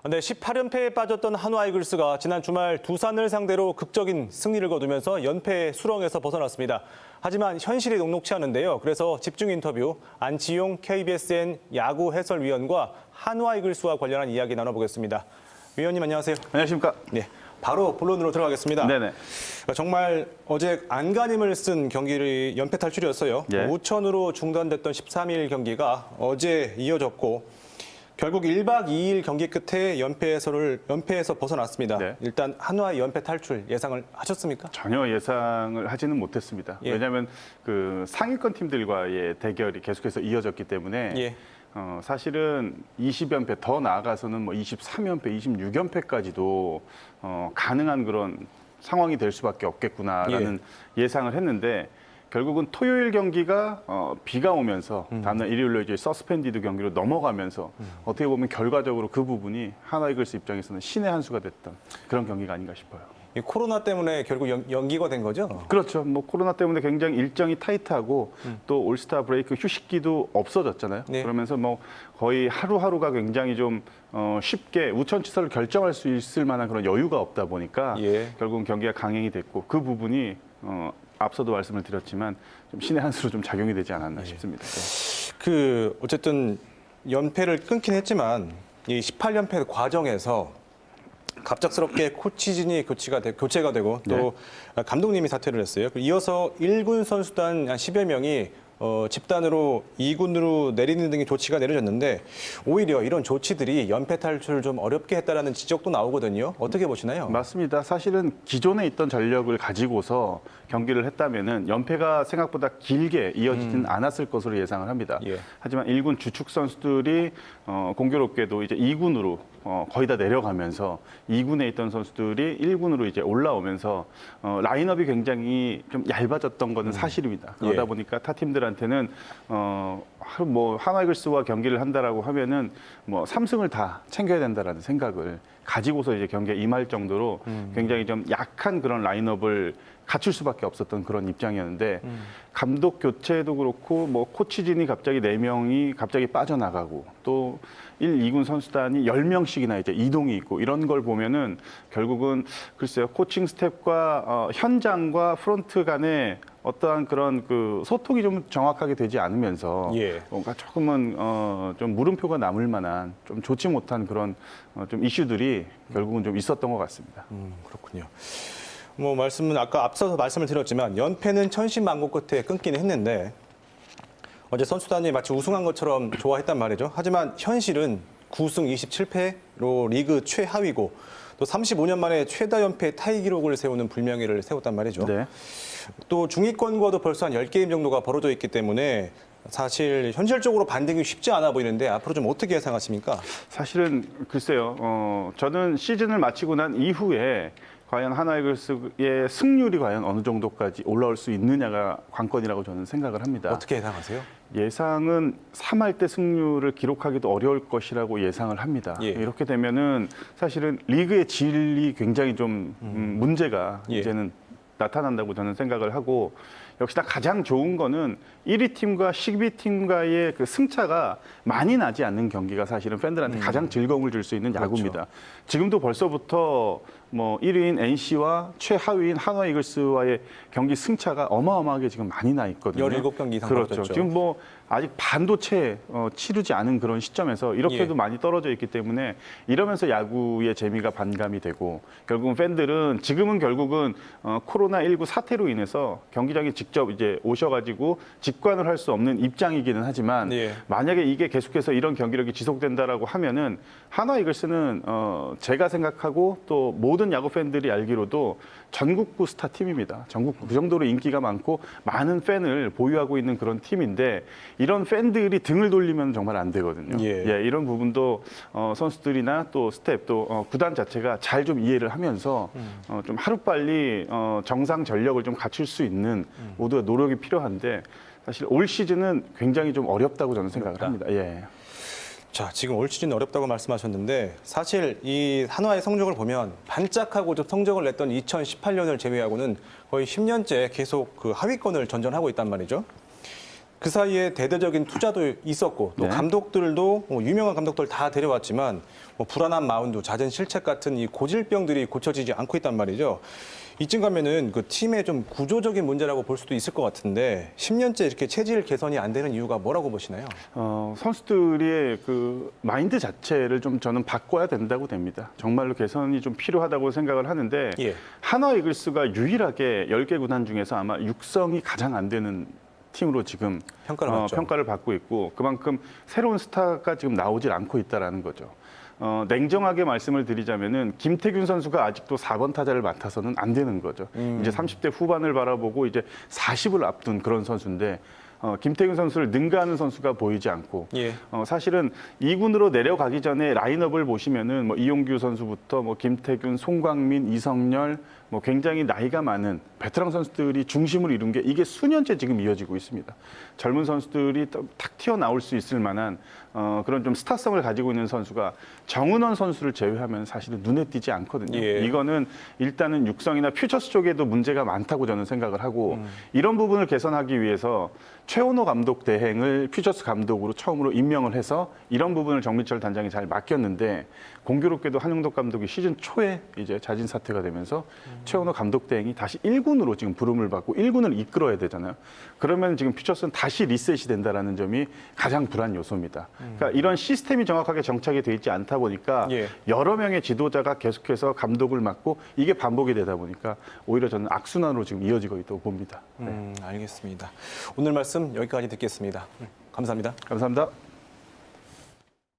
네, 18연패에 빠졌던 한화 이글스가 지난 주말 두산을 상대로 극적인 승리를 거두면서 연패 수렁에서 벗어났습니다. 하지만 현실이 녹록치 않은데요. 그래서 집중 인터뷰 안치용 KBSN 야구 해설위원과 한화 이글스와 관련한 이야기 나눠보겠습니다. 위원님 안녕하세요. 안녕하십니까? 네, 바로 본론으로 들어가겠습니다. 네네. 정말 어제 안간힘을 쓴 경기를 연패 탈출이었어요. 예. 우천으로 중단됐던 13일 경기가 어제 이어졌고 결국 1박 2일 경기 끝에 연패에서 벗어났습니다. 네. 일단 한화의 연패 탈출 예상을 하셨습니까? 전혀 예상을 하지는 못했습니다. 예. 왜냐하면 그 상위권 팀들과의 대결이 계속해서 이어졌기 때문에 예. 사실은 20연패 더 나아가서는 뭐 23연패, 26연패까지도 가능한 그런 상황이 될 수밖에 없겠구나라는 예상을 했는데 결국은 토요일 경기가 비가 오면서 다음날 일요일로 이제 서스펜디드 경기로 넘어가면서 어떻게 보면 결과적으로 그 부분이 한화 이글스 입장에서는 신의 한 수가 됐던 그런 경기가 아닌가 싶어요. 이 코로나 때문에 결국 연기가 된 거죠? 그렇죠. 뭐 코로나 때문에 굉장히 일정이 타이트하고 또 올스타 브레이크 휴식기도 없어졌잖아요. 네. 그러면서 뭐 거의 하루하루가 굉장히 좀 쉽게 우천치사를 결정할 수 있을 만한 그런 여유가 없다 보니까 예. 결국은 경기가 강행이 됐고 그 부분이 앞서도 말씀을 드렸지만 좀 신의 한 수로 좀 작용이 되지 않았나 싶습니다. 네. 어쨌든 연패를 끊긴 했지만 이 18연패 과정에서 갑작스럽게 코치진이 교체가 되고 또 감독님이 사퇴를 했어요. 이어서 1군 선수단 한 10여 명이 집단으로 2군으로 내리는 등의 조치가 내려졌는데 오히려 이런 조치들이 연패 탈출을 좀 어렵게 했다라는 지적도 나오거든요. 어떻게 보시나요? 맞습니다. 사실은 기존에 있던 전력을 가지고서 경기를 했다면은 연패가 생각보다 길게 이어지진 않았을 것으로 예상을 합니다. 예. 하지만 1군 주축 선수들이 공교롭게도 이제 2군으로 거의 다 내려가면서 2군에 있던 선수들이 1군으로 이제 올라오면서 라인업이 굉장히 좀 얇아졌던 것은 사실입니다. 그러다 예. 보니까 타 팀들한테는 뭐 한화 이글스와 경기를 한다라고 하면은 뭐 3승을 다 챙겨야 된다라는 생각을 가지고서 이제 경기에 임할 정도로 굉장히 좀 약한 그런 라인업을 갖출 수밖에 없었던 그런 입장이었는데 감독 교체도 그렇고 뭐 코치진이 갑자기 4명이 갑자기 빠져나가고 또 1, 2군 선수단이 10명씩이나 이제 이동이 있고 이런 걸 보면은 결국은 글쎄요 코칭 스텝과 현장과 프론트 간에 어떠한 그런 그 소통이 좀 정확하게 되지 않으면서 예. 뭔가 조금은 좀 물음표가 남을 만한 좀 좋지 못한 그런 좀 이슈들이 결국은 좀 있었던 것 같습니다. 그렇군요. 뭐 아까 앞서서 말씀을 드렸지만 연패는 천신만고 끝에 끊기는 했는데 어제 선수단이 마치 우승한 것처럼 좋아했단 말이죠. 하지만 현실은 9승 27패로 리그 최하위고 또 35년 만에 최다 연패 타이 기록을 세우는 불명예를 세웠단 말이죠. 네. 또 중위권과도 벌써 한 10게임 정도가 벌어져 있기 때문에 사실 현실적으로 반등이 쉽지 않아 보이는데 앞으로 좀 어떻게 예상하십니까? 사실은 글쎄요. 저는 시즌을 마치고 난 이후에 과연 한화 이글스의 승률이 과연 어느 정도까지 올라올 수 있느냐가 관건이라고 저는 생각을 합니다. 어떻게 예상하세요? 예상은 3할 때 승률을 기록하기도 어려울 것이라고 예상을 합니다. 예. 이렇게 되면은 사실은 리그의 질이 굉장히 좀 문제가 예. 이제는 나타난다고 저는 생각을 하고 역시나 가장 좋은 거는 1위 팀과 10위 팀과의 그 승차가 많이 나지 않는 경기가 사실은 팬들한테 가장 즐거움을 줄 수 있는 야구입니다. 그렇죠. 지금도 벌써부터 뭐 1위인 NC와 최하위인 한화 이글스와의 경기 승차가 어마어마하게 지금 많이 나 있거든요. 17경기 이상 그렇죠. 벌어졌죠. 지금 뭐 아직 반도 채 치르지 않은 그런 시점에서 이렇게도 예. 많이 떨어져 있기 때문에 이러면서 야구의 재미가 반감이 되고 결국은 팬들은 지금은 결국은 코로나19 사태로 인해서 경기장에 직접 이제 오셔가지고 직관을 할 수 없는 입장이기는 하지만 예. 만약에 이게 계속해서 이런 경기력이 지속된다라고 하면은 한화 이글스는 제가 생각하고 또 모든 야구 팬들이 알기로도 전국구 스타 팀입니다. 전국구 그 정도로 인기가 많고 많은 팬을 보유하고 있는 그런 팀인데 이런 팬들이 등을 돌리면 정말 안 되거든요. 예. 이런 부분도 선수들이나 또 스텝 또 구단 자체가 잘 좀 이해를 하면서 좀 하루빨리 정상 전력을 좀 갖출 수 있는 모두가 노력이 필요한데 사실 올 시즌은 굉장히 좀 어렵다고 저는 생각을 합니다. 예. 자, 지금 올 시즌 어렵다고 말씀하셨는데 사실 이 한화의 성적을 보면 반짝하고 좀 성적을 냈던 2018년을 제외하고는 거의 10년째 계속 그 하위권을 전전하고 있단 말이죠. 그 사이에 대대적인 투자도 있었고 또 네. 감독들도 유명한 감독들 다 데려왔지만 불안한 마운드, 잦은 실책 같은 이 고질병들이 고쳐지지 않고 있단 말이죠. 이쯤 가면은 그 팀의 좀 구조적인 문제라고 볼 수도 있을 것 같은데 10년째 이렇게 체질 개선이 안 되는 이유가 뭐라고 보시나요? 선수들의 그 마인드 자체를 좀 저는 바꿔야 된다고 됩니다. 정말로 개선이 좀 필요하다고 생각을 하는데 예. 한화 이글스가 유일하게 10개 구단 중에서 아마 육성이 가장 안 되는 팀으로 지금 평가를 받고 있고 그만큼 새로운 스타가 지금 나오질 않고 있다라는 거죠. 냉정하게 말씀을 드리자면은 김태균 선수가 아직도 4번 타자를 맡아서는 안 되는 거죠. 이제 30대 후반을 바라보고 이제 40을 앞둔 그런 선수인데 김태균 선수를 능가하는 선수가 보이지 않고 예. 사실은 2군으로 내려가기 전에 라인업을 보시면은 뭐 이용규 선수부터 뭐 김태균, 송광민, 이성열 뭐 굉장히 나이가 많은 베테랑 선수들이 중심을 이룬 게 이게 수년째 지금 이어지고 있습니다. 젊은 선수들이 탁 튀어나올 수 있을 만한 그런 좀 스타성을 가지고 있는 선수가 정은원 선수를 제외하면 사실은 눈에 띄지 않거든요. 예. 이거는 일단은 육성이나 퓨처스 쪽에도 문제가 많다고 저는 생각을 하고 이런 부분을 개선하기 위해서 최원호 감독 대행을 퓨처스 감독으로 처음으로 임명을 해서 이런 부분을 정민철 단장이 잘 맡겼는데 공교롭게도 한용덕 감독이 시즌 초에 이제 자진 사퇴가 되면서 최원호 감독 대행이 다시 1군으로 지금 부름을 받고 1군을 이끌어야 되잖아요. 그러면 지금 퓨처스는 다시 리셋이 된다라는 점이 가장 불안 요소입니다. 그러니까 이런 시스템이 정확하게 정착이 돼 있지 않다 보니까 예. 여러 명의 지도자가 계속해서 감독을 맡고 이게 반복이 되다 보니까 오히려 저는 악순환으로 지금 이어지고 있다고 봅니다. 알겠습니다. 오늘 말씀 여기까지 듣겠습니다. 감사합니다. 감사합니다.